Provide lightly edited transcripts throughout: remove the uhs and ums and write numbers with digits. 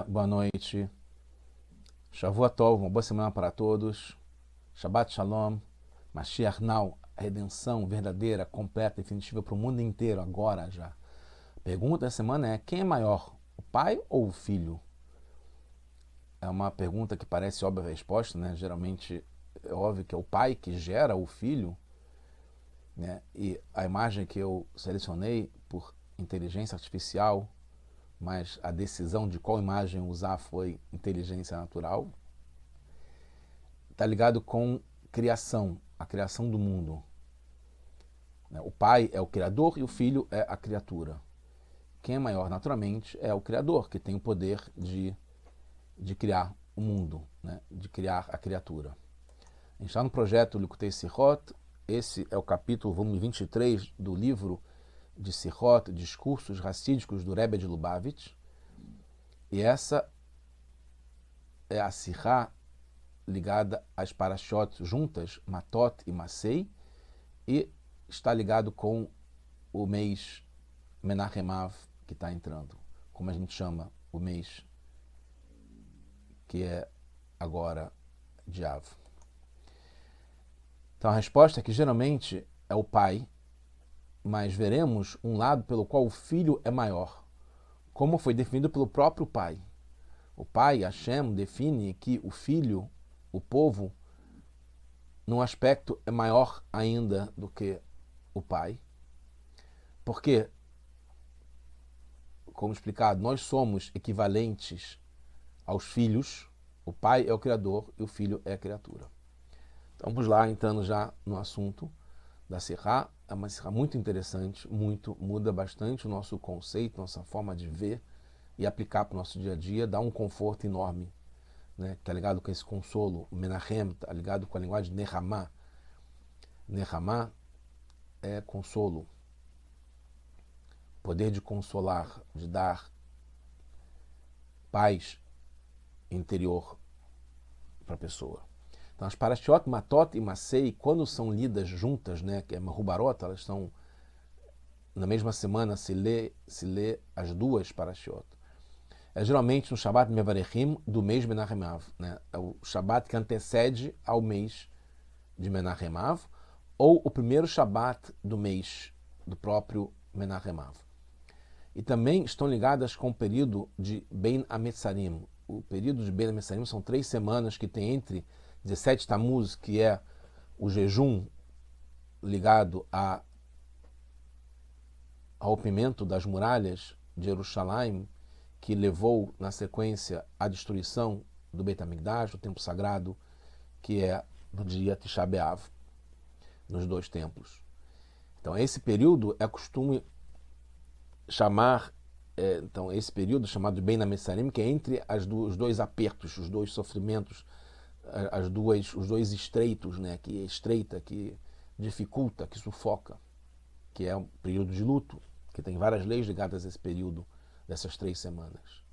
Boa noite. Shavua Tov, uma boa semana para todos. Shabbat Shalom. Mashiach Now, a redenção verdadeira, completa, definitiva para o mundo inteiro, agora já. A pergunta da semana é: quem é maior, o pai ou o filho? É uma pergunta que parece óbvia a resposta, né? Geralmente é óbvio que é o pai que gera o filho, né? E a imagem que eu selecionei por inteligência artificial, mas a decisão de qual imagem usar foi inteligência natural, está ligado com criação, a criação do mundo. O pai é o criador e o filho é a criatura. Quem é maior, naturalmente, é o criador, que tem o poder de criar o mundo, né? De criar a criatura. A gente está no projeto Likutei Sihot. Esse é o capítulo, volume 23 do livro de Sihot, Discursos Racídicos do Rebbe de Lubavitch. E essa é a Sihá ligada às parashot juntas, Matot e Masei, e está ligado com o mês Menachem Av, que está entrando, como a gente chama o mês que é agora de Av. Então a resposta é que geralmente é o pai, mas veremos um lado pelo qual o filho é maior, como foi definido pelo próprio pai. O pai, Hashem, define que o filho, o povo, num aspecto é maior ainda do que o pai, porque, como explicado, nós somos equivalentes aos filhos. O pai é o criador e o filho é a criatura. Então, vamos lá, entrando já no assunto da Sihá. É uma Sihá muito interessante, muda bastante o nosso conceito, nossa forma de ver e aplicar para o nosso dia a dia, dá um conforto enorme, né? Está ligado com esse consolo. O Menachem está ligado com a linguagem de Nehamá. Nehamá é consolo, poder de consolar, de dar paz interior para a pessoa. Então, as parashiot, Matot e Masei, quando são lidas juntas, né, que é Mahubarot, elas estão na mesma semana, se lê as duas parashiot. É geralmente no Shabbat Mevarechim do mês Menachem Av, né? É o Shabbat que antecede ao mês de Menachem Av, ou o primeiro Shabbat do mês do próprio Menachem Av. E também estão ligadas com o período de Ben Ametzarim. O período de Ben Ametzarim são 3 semanas que tem entre 17 Tammuz, que é o jejum ligado ao rompimento das muralhas de Jerusalém, que levou na sequência à destruição do Beit HaMikdash, o templo sagrado, que é no dia Tisha B'Av, nos 2 templos. Então esse período é costume chamar, então esse período chamado de Ben Ametzarim, que é entre os 2 apertos, os 2 sofrimentos, os dois estreitos, né, que estreita, que dificulta, que sufoca, que é um período de luto, que tem várias leis ligadas a esse período dessas 3 semanas.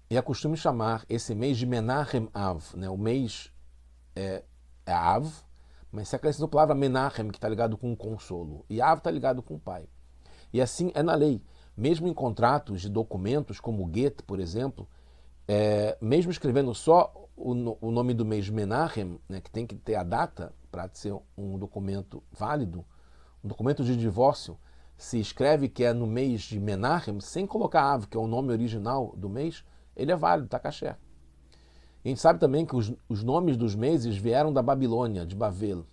E é costume chamar esse mês de Menachem Av, né? O mês é Av, mas se acrescentou a palavra Menachem, que está ligado com o consolo, e Av está ligado com o pai. E assim é na lei. Mesmo em contratos de documentos, como o Get, por exemplo, mesmo escrevendo só o nome do mês Menachem, né, que tem que ter a data para ser um documento válido, um documento de divórcio, se escreve que é no mês de Menachem, sem colocar Av, que é o nome original do mês, ele é válido, está caché. A gente sabe também que os nomes dos meses vieram da Babilônia, de Bavel,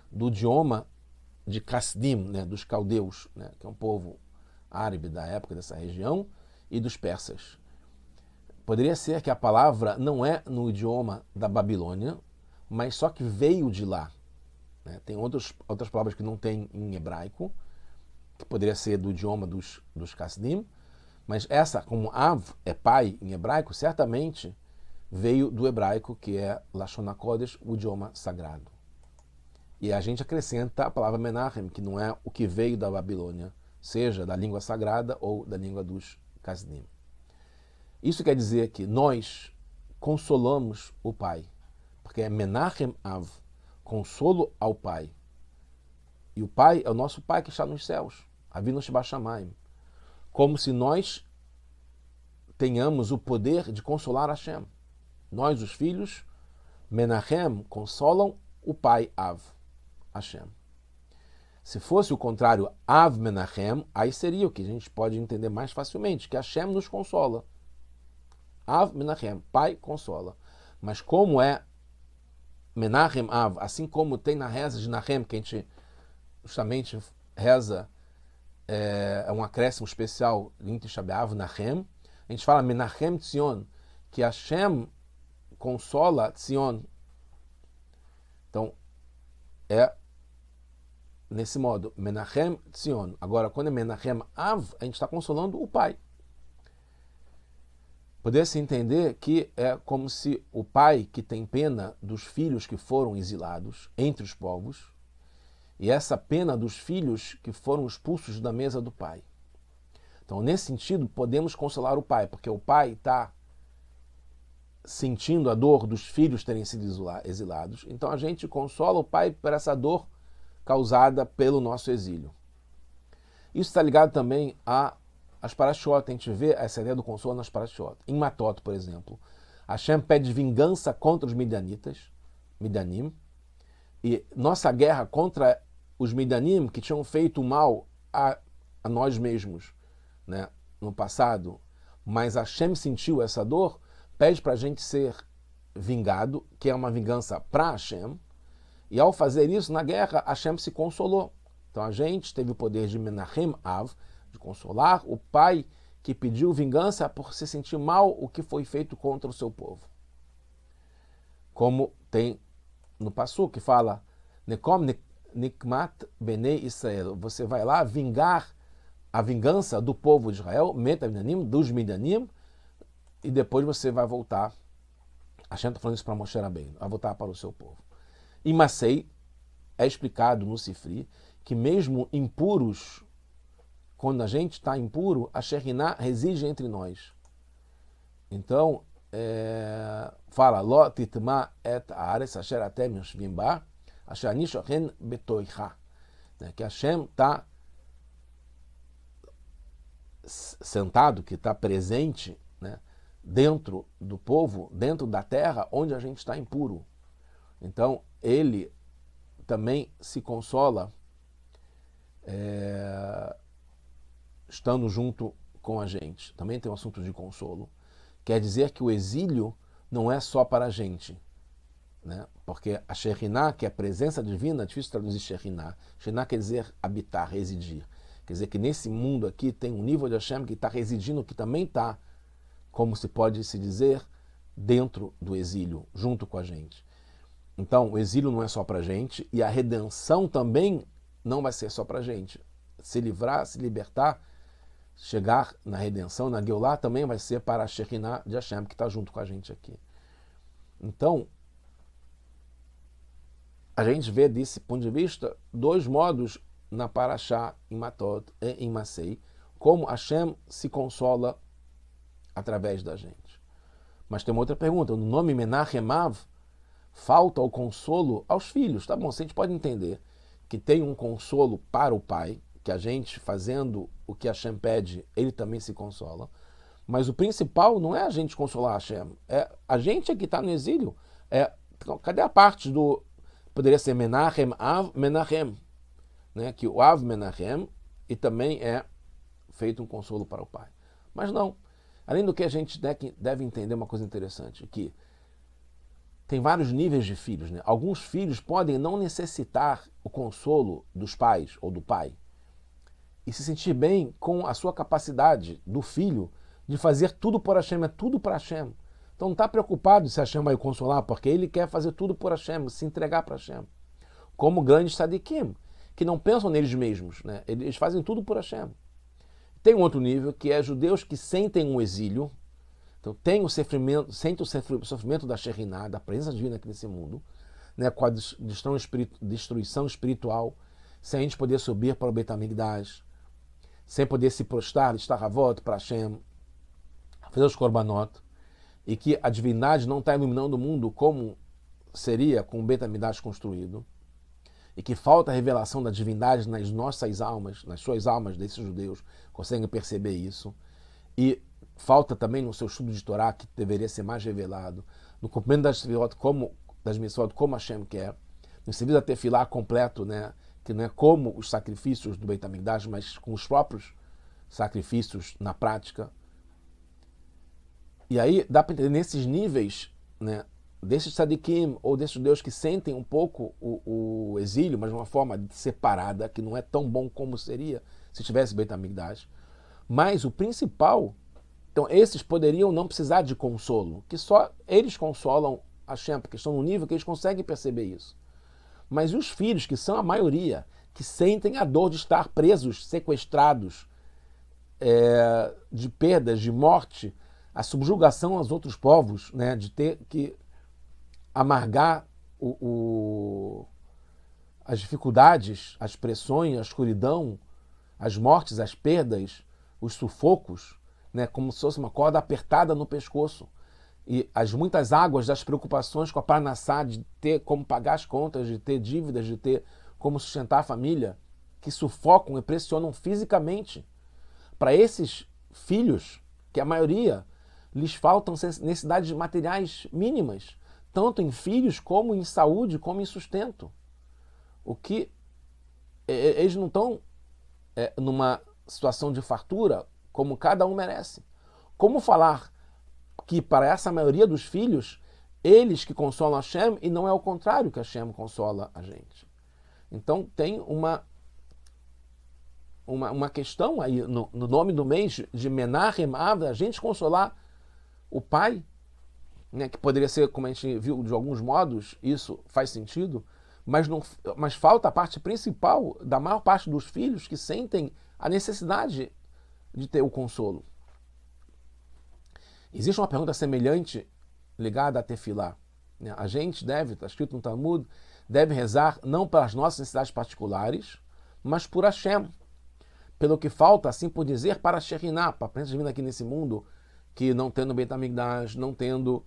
do idioma de Kasdim, né, dos caldeus, né, que é um povo árabe da época dessa região, e dos persas. Poderia ser que a palavra não é no idioma da Babilônia, mas só que veio de lá. Né? Tem outras palavras que não tem em hebraico, que poderia ser do idioma dos Kasdim, mas essa, como Av é pai em hebraico, certamente veio do hebraico, que é Lashon HaKodesh, o idioma sagrado. E a gente acrescenta a palavra Menachem, que não é o que veio da Babilônia, seja da língua sagrada ou da língua dos Kasdim. Isso quer dizer que nós consolamos o pai, porque é Menachem Av, consolo ao pai. E o pai é o nosso pai que está nos céus, Avinu Sheba Shamayim. Como se nós tenhamos o poder de consolar Hashem. Nós, os filhos, Menachem, consolam o pai Av, Hashem. Se fosse o contrário, Av Menachem, aí seria o que a gente pode entender mais facilmente, que Hashem nos consola. Av Menachem, pai consola. Mas como é Menachem Av, assim como tem na reza de Nachem, que a gente justamente reza, é um acréscimo especial em Tisha B'Av, Nachem, a gente fala Menachem Tzion, que Hashem consola Tzion. Então, é nesse modo, Menachem Tzion. Agora, quando é Menachem Av, a gente está consolando o pai. Poderia-se entender que é como se o pai que tem pena dos filhos que foram exilados entre os povos, e essa pena dos filhos que foram expulsos da mesa do pai. Então, nesse sentido, podemos consolar o pai, porque o pai está sentindo a dor dos filhos terem sido exilados. Então, a gente consola o pai por essa dor causada pelo nosso exílio. Isso está ligado também às parashot. A gente vê essa ideia do consolo nas parashot. Em Matot, por exemplo, Hashem pede vingança contra os Midianitas, Midianim, e nossa guerra contra os Midianim, que tinham feito mal a nós mesmos, né, no passado, mas Hashem sentiu essa dor, pede para a gente ser vingado, que é uma vingança para Hashem, e ao fazer isso na guerra, Hashem se consolou. Então a gente teve o poder de Menachem Av, de consolar o pai que pediu vingança por se sentir mal o que foi feito contra o seu povo. Como tem no Passuk, que fala Nekom Nikmat Benei Israel. Você vai lá vingar a vingança do povo de Israel, Metavidanim, dos Midianim, e depois você vai voltar. Hashem está falando isso para Moshe Rabbeinu, vai voltar para o seu povo. Em Masei, é explicado no Sifri que mesmo impuros, quando a gente está impuro, a Shekhinah reside entre nós. Então, fala, Lo titma et haaretz asher atem yoshvim ba, asher ani shochen betoicha. Que Hashem está sentado, que está presente, né, dentro do povo, dentro da terra, onde a gente está impuro. Então, ele também se consola estando junto com a gente. Também tem um assunto de consolo. Quer dizer que o exílio não é só para a gente, né? Porque a Shekhinah, que é a presença divina, é difícil traduzir Shekhinah. Shekhinah quer dizer habitar, residir. Quer dizer que nesse mundo aqui tem um nível de Hashem que está residindo, que também está, como se pode se dizer, dentro do exílio, junto com a gente. Então, o exílio não é só para a gente, e a redenção também não vai ser só para a gente. Se livrar, se libertar, chegar na redenção, na Geulah, também vai ser para a Shekhinah de Hashem, que está junto com a gente aqui. Então, a gente vê desse ponto de vista dois modos na Parashá, em Matot e em Masei, como Hashem se consola através da gente. Mas tem uma outra pergunta, no nome Menachem Av, falta o consolo aos filhos. Tá bom, a gente pode entender que tem um consolo para o pai, que a gente fazendo o que Hashem pede, ele também se consola. Mas o principal não é a gente consolar Hashem, é a gente que está no exílio. Cadê a parte do... Poderia ser Menachem Av Menachem, né? Que o Av Menachem e também é feito um consolo para o pai. Mas não. Além do que, a gente deve entender uma coisa interessante, que tem vários níveis de filhos, né? Alguns filhos podem não necessitar o consolo dos pais ou do pai e se sentir bem com a sua capacidade do filho de fazer tudo por Hashem, é tudo para Hashem. Então não está preocupado se Hashem vai o consolar, porque ele quer fazer tudo por Hashem, se entregar para Hashem. Como grandes tzadikim, que não pensam neles mesmos, né? Eles fazem tudo por Hashem. Tem um outro nível, que é judeus que sentem um exílio, então tem o sofrimento, sente o sofrimento da Shekhinah, da presença divina aqui nesse mundo, né, com a destruição espiritual, sem a gente poder subir para o Beit HaMikdash, sem poder se prostrar, estar a volta para Hashem, fazer os korbanot, e que a divindade não está iluminando o mundo como seria com o Beit HaMikdash construído, e que falta a revelação da divindade nas nossas almas, nas suas almas desses judeus, conseguem perceber isso. E falta também no seu estudo de Torá, que deveria ser mais revelado, no cumprimento das mitzvot como Hashem quer, no serviço da tefilá completo, né, que não é como os sacrifícios do Beit HaMikdash, mas com os próprios sacrifícios na prática. E aí dá para entender nesses níveis, né, desses tzadikim ou desses judeus que sentem um pouco o exílio, mas de uma forma separada, que não é tão bom como seria se tivesse Beit HaMikdash. Mas o principal, então esses poderiam não precisar de consolo, que só eles consolam Hashem, porque estão no nível que eles conseguem perceber isso. Mas os filhos, que são a maioria, que sentem a dor de estar presos, sequestrados, de perdas, de morte, a subjugação aos outros povos, né, de ter que amargar as dificuldades, as pressões, a escuridão, as mortes, as perdas, os sufocos, né, como se fosse uma corda apertada no pescoço. E as muitas águas das preocupações com a parnassá, de ter como pagar as contas, de ter dívidas, de ter como sustentar a família, que sufocam e pressionam fisicamente. Para esses filhos, que a maioria lhes faltam necessidades materiais mínimas, tanto em filhos, como em saúde, como em sustento. O que eles não estão numa situação de fartura como cada um merece. Como falar que para essa maioria dos filhos, eles que consolam Hashem, e não é o contrário que Hashem consola a gente. Então tem uma questão aí no nome do mês de Menachem Av, a gente consolar o pai, né, que poderia ser, como a gente viu de alguns modos, isso faz sentido, mas falta a parte principal da maior parte dos filhos que sentem a necessidade de ter o consolo. Existe uma pergunta semelhante ligada a tefilá. A gente deve, está escrito no Talmud, deve rezar não pelas nossas necessidades particulares, mas por Hashem. Pelo que falta, assim por dizer, para a Shekhinah, para a presença divina aqui nesse mundo, que não tendo Beit HaMikdash, não tendo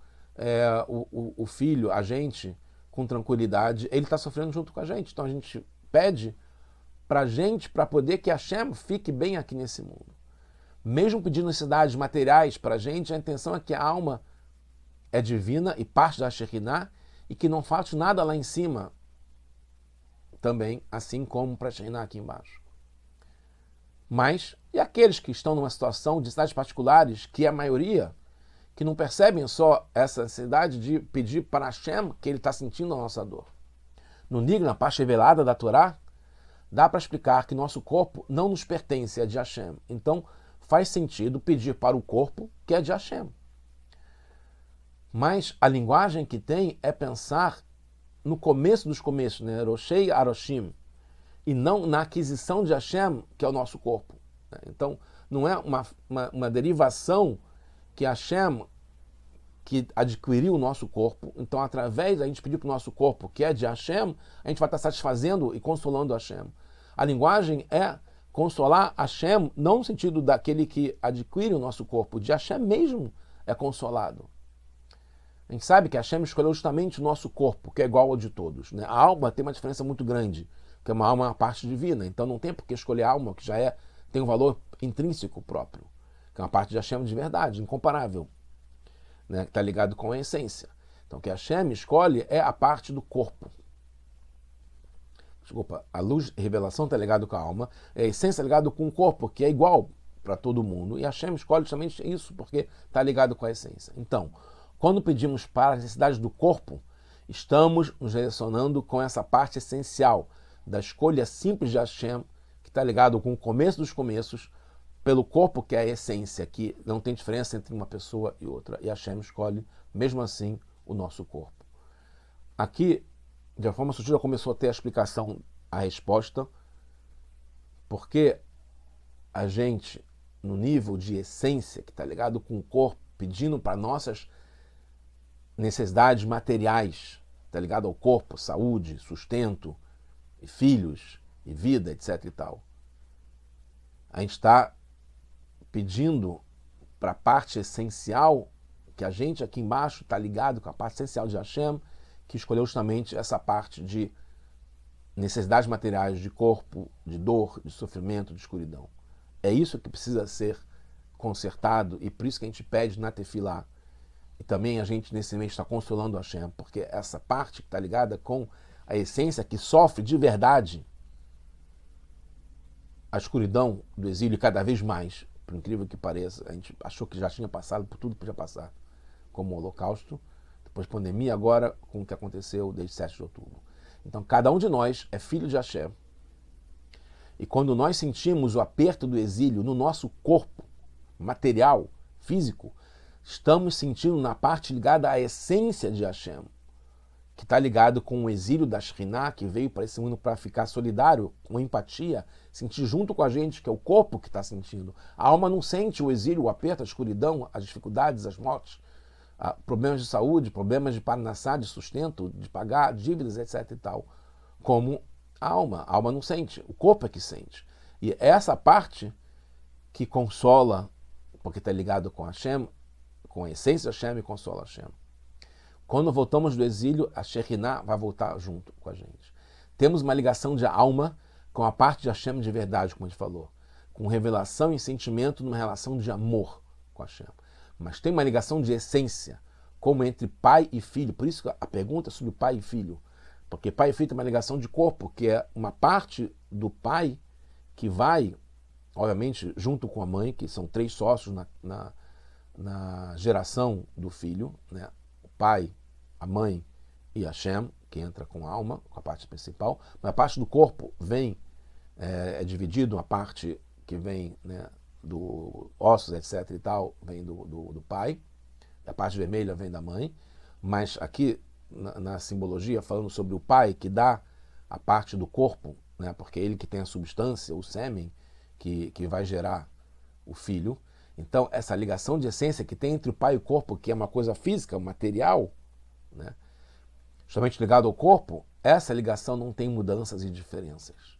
o filho, a gente, com tranquilidade, ele está sofrendo junto com a gente. Então a gente pede para a gente, para poder que Hashem fique bem aqui nesse mundo. Mesmo pedindo necessidades materiais para a gente, a intenção é que a alma é divina e parte da Shekhinah e que não falte nada lá em cima também, assim como para a Shekhinah aqui embaixo. Mas, e aqueles que estão numa situação de necessidades particulares, que é a maioria, que não percebem só essa necessidade de pedir para Hashem que ele está sentindo a nossa dor? No Nigla, na parte revelada da Torá, dá para explicar que nosso corpo não nos pertence, é de Hashem. Então, faz sentido pedir para o corpo que é de Hashem. Mas a linguagem que tem é pensar no começo dos começos, né? Roshei Aroshim, e não na aquisição de Hashem, que é o nosso corpo. Então, não é uma derivação que Hashem, que adquiriu o nosso corpo, então através da gente pedir para o nosso corpo, que é de Hashem, a gente vai estar satisfazendo e consolando Hashem. A linguagem é consolar Hashem, não no sentido daquele que adquire o nosso corpo, de Hashem mesmo é consolado. A gente sabe que Hashem escolheu justamente o nosso corpo, que é igual ao de todos, né? A alma tem uma diferença muito grande, porque uma alma é uma parte divina, então não tem por que escolher a alma, que já tem um valor intrínseco próprio, que é uma parte de Hashem de verdade, incomparável, né? Que está ligado com a essência. Então o que Hashem escolhe é a parte do corpo. Desculpa, a luz, a revelação está ligado com a alma, a essência está ligado com o corpo, que é igual para todo mundo, e Hashem escolhe justamente isso, porque está ligado com a essência. Então, quando pedimos para as necessidades do corpo, estamos nos relacionando com essa parte essencial da escolha simples de Hashem, que está ligado com o começo dos começos, pelo corpo, que é a essência, que não tem diferença entre uma pessoa e outra, e Hashem escolhe, mesmo assim, o nosso corpo. Aqui, de uma forma sutil, já começou a ter a explicação, a resposta, porque a gente, no nível de essência, que está ligado com o corpo, pedindo para nossas necessidades materiais, está ligado ao corpo, saúde, sustento, e filhos, e vida, etc. e tal. A gente está pedindo para a parte essencial, que a gente aqui embaixo está ligado com a parte essencial de Hashem, que escolheu justamente essa parte de necessidades materiais de corpo, de dor, de sofrimento, de escuridão. É isso que precisa ser consertado, e por isso que a gente pede na Tefilá. E também a gente nesse mês está consolando Hashem, porque essa parte que está ligada com a essência que sofre de verdade a escuridão do exílio cada vez mais, por incrível que pareça, a gente achou que já tinha passado por tudo que podia passar, como o Holocausto, depois pandemia, agora com o que aconteceu desde 7 de outubro. Então cada um de nós é filho de Hashem. E quando nós sentimos o aperto do exílio no nosso corpo material, físico, estamos sentindo na parte ligada à essência de Hashem, que está ligado com o exílio da Shekhinah, que veio para esse mundo para ficar solidário, com empatia, sentir junto com a gente, que é o corpo que está sentindo. A alma não sente o exílio, o aperto, a escuridão, as dificuldades, as mortes, problemas de saúde, problemas de parnassá, de sustento, de pagar dívidas, etc. e tal, como a alma. A alma não sente, o corpo é que sente. E essa parte que consola, porque está ligado com Hashem, com a essência de Hashem, e consola Hashem. Quando voltamos do exílio, a Shekhinah vai voltar junto com a gente. Temos uma ligação de alma com a parte de Hashem de verdade, como a gente falou, com revelação e sentimento numa relação de amor com Hashem. Mas tem uma ligação de essência, como entre pai e filho. Por isso a pergunta é sobre pai e filho. Porque pai e filho tem uma ligação de corpo, que é uma parte do pai que vai, obviamente, junto com a mãe, que são 3 sócios na geração do filho, né? O pai, a mãe e Hashem, que entra com a alma, com a parte principal. Mas a parte do corpo vem, é dividido, uma parte que vem, né, do ossos, etc. e tal, vem do pai. A parte vermelha vem da mãe. Mas aqui, na simbologia, falando sobre o pai, que dá a parte do corpo, né, porque é ele que tem a substância, o sêmen, que vai gerar o filho. Então, essa ligação de essência que tem entre o pai e o corpo, que é uma coisa física, material, né, justamente ligado ao corpo, essa ligação não tem mudanças e diferenças.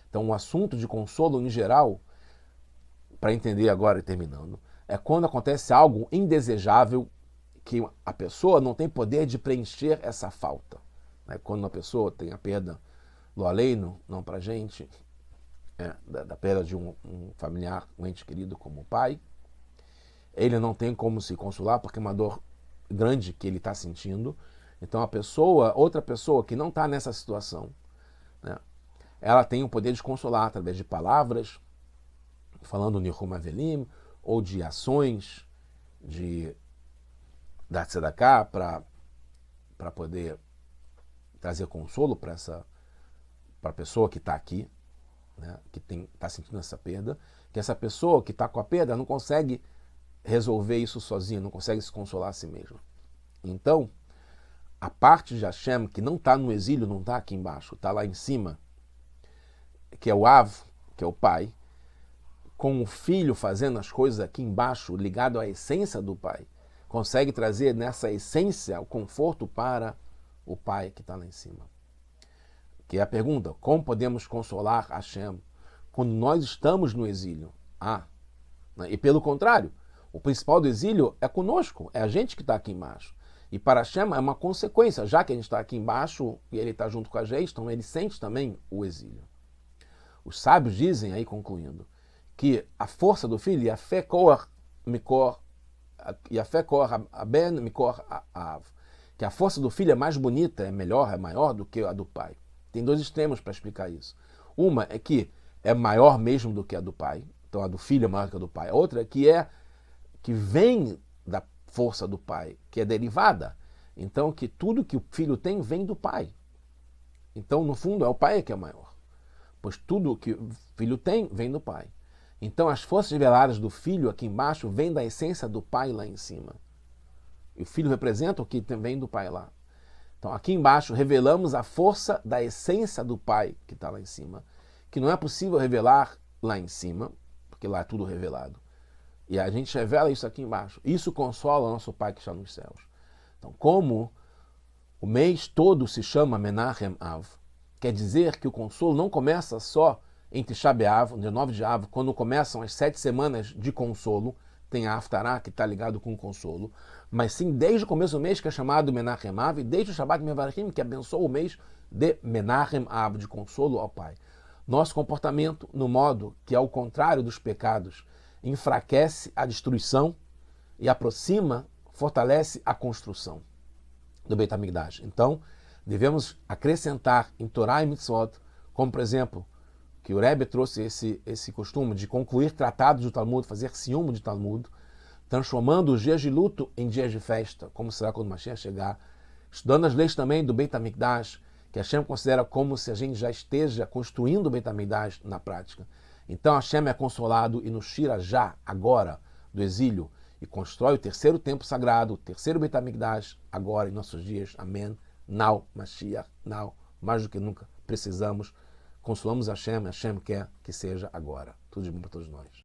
Então, o assunto de consolo, em geral, para entender agora e terminando, é quando acontece algo indesejável que a pessoa não tem poder de preencher essa falta. Né? Quando uma pessoa tem a perda do aleino, não para a gente, da perda de um familiar, um ente querido como o pai, ele não tem como se consolar porque é uma dor grande que ele está sentindo. Então outra pessoa que não está nessa situação, né, ela tem o poder de consolar através de palavras, falando Nihum Avelim, ou de ações, de dar tzedakah para poder trazer consolo para a pessoa que está aqui, né, que está sentindo essa perda, que essa pessoa que está com a perda não consegue resolver isso sozinha, não consegue se consolar a si mesma. Então, a parte de Hashem que não está no exílio, não está aqui embaixo, está lá em cima, que é o Av, que é o pai, com o filho fazendo as coisas aqui embaixo, ligado à essência do pai, consegue trazer nessa essência o conforto para o pai que está lá em cima. Que é a pergunta, como podemos consolar Hashem quando nós estamos no exílio? E pelo contrário, o principal do exílio é conosco, é a gente que está aqui embaixo. E para Hashem é uma consequência, já que a gente está aqui embaixo e ele está junto com a gente, então ele sente também o exílio. Os sábios dizem, aí concluindo, que a força do filho, Yafé Kor Aben Mikor Av, que a força do filho é mais bonita, é melhor, é maior do que a do pai. Tem 2 extremos para explicar isso. Uma é que é maior mesmo do que a do pai, então a do filho é maior que a do pai. A outra é que vem da força do pai, que é derivada. Então que tudo que o filho tem vem do pai. Então, no fundo, é o pai que é maior. Pois tudo que o filho tem vem do pai. Então as forças reveladas do filho aqui embaixo vêm da essência do pai lá em cima. E o filho representa o que vem do pai lá. Então aqui embaixo revelamos a força da essência do pai que está lá em cima, que não é possível revelar lá em cima, porque lá é tudo revelado. E a gente revela isso aqui embaixo. Isso consola o nosso pai que está nos céus. Então, como o mês todo se chama Menachem Av, quer dizer que o consolo não começa só em Tisha B'Av, no dia 9 de Av, quando começam as 7 semanas de consolo, tem a Haftarah que está ligado com o consolo, mas sim desde o começo do mês, que é chamado Menachem Av, e desde o Shabbat Mevarchim, que abençoa o mês de Menachem Av, de consolo ao Pai. Nosso comportamento, no modo que é o contrário dos pecados, enfraquece a destruição e aproxima, fortalece a construção do Beit HaMikdash. Então, devemos acrescentar em Torá e Mitzvot, como por exemplo, que o Rebbe trouxe esse costume de concluir tratados do Talmud, fazer siumo de Talmud, transformando os dias de luto em dias de festa, como será quando o Mashiach chegar, estudando as leis também do Beit HaMikdash, que Hashem considera como se a gente já esteja construindo o Beit HaMikdash na prática. Então Hashem é consolado e nos tira já, agora, do exílio e constrói o terceiro templo sagrado, o terceiro Beit HaMikdash, agora em nossos dias. Amém. Now, Mashiach, now, mais do que nunca precisamos. Consolamos Hashem, Hashem quer que seja agora. Tudo de bom para todos nós.